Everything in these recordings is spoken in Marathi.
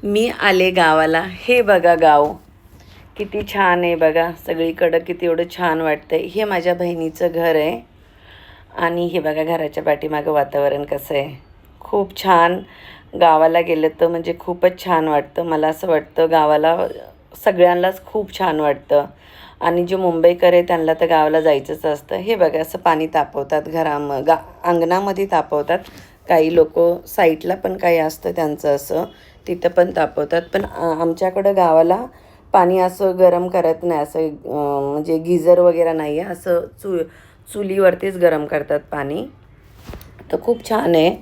मी आले गावाला. हे बघा गाव किती छान आहे बघा. सगळीकडं किती एवढं छान वाटतंय. हे माझ्या बहिणीचं घर आहे आणि हे बघा घराच्या पाठीमागं वातावरण कसं आहे. खूप छान. गावाला गेलं तर म्हणजे खूपच छान वाटतं. मला असं वाटतं गावाला सगळ्यांनाच खूप छान वाटतं आणि जे मुंबईकर आहे त्यांना तर गावाला जायचंच असतं. हे बघा असं पाणी तापवतात अंगणामध्ये तापवतात. काही लोक साईटला पण काही असतं त्यांचं असं तिथं पण तापवतात. पण आमच्याकडं गावाला पाणी असं गरम करत नाही. असं म्हणजे गिझर वगैरे नाही आहे. असं चुलीवरतीच गरम करतात पाणी. तर खूप छान आहे.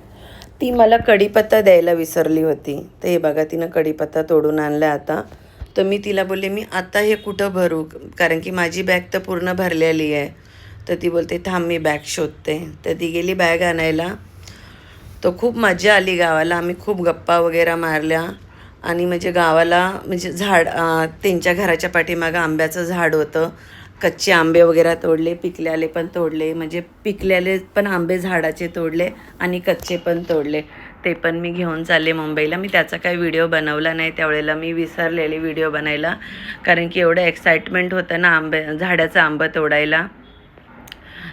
ती मला कढीपत्ता द्यायला विसरली होती. तर हे बघा तिनं कढीपत्ता तोडून आणला आता. तर मी तिला बोलले मी आता हे कुठं भरू, कारण की माझी बॅग तर पूर्ण भरलेली आहे. तर ती बोलते थांब मी बॅग शोधते. तर ती गेली बॅग आणायला. तर खूप मजा आली गावाला. आम्ही खूप गप्पा वगैरे मारल्या आणि म्हणजे गावाला म्हणजे त्यांच्या घराच्या पाठीमागं आंब्याचं झाड होतं. कच्चे आंबे वगैरे तोडले, पिकलेले पण तोडले. म्हणजे पिकलेले पण आंबे झाडाचे तोडले आणि कच्चे पण तोडले. ते पण मी घेऊन चालले मुंबईला. मी त्याचा काही व्हिडिओ बनवला नाही त्यावेळेला. मी विसरलेले व्हिडिओ बनायला, कारण की एवढं एक्साइटमेंट होतं ना झाडाचं आंबं तोडायला.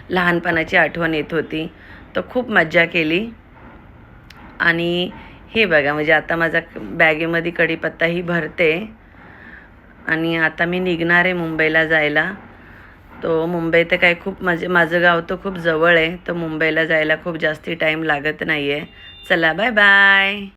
लहानपणाची आठवण येत होती. तर खूप मज्जा केली. आणि हे बघा म्हणजे आता माझा बॅगेमध्ये कढीपत्ताही भरते आणि आता मी निघणार आहे मुंबईला जायला. तो मुंबई तर काय खूप माझं गाव तर खूप जवळ आहे. तर मुंबईला जायला खूप जास्ती टाईम लागत नाही आहे. चला बाय बाय.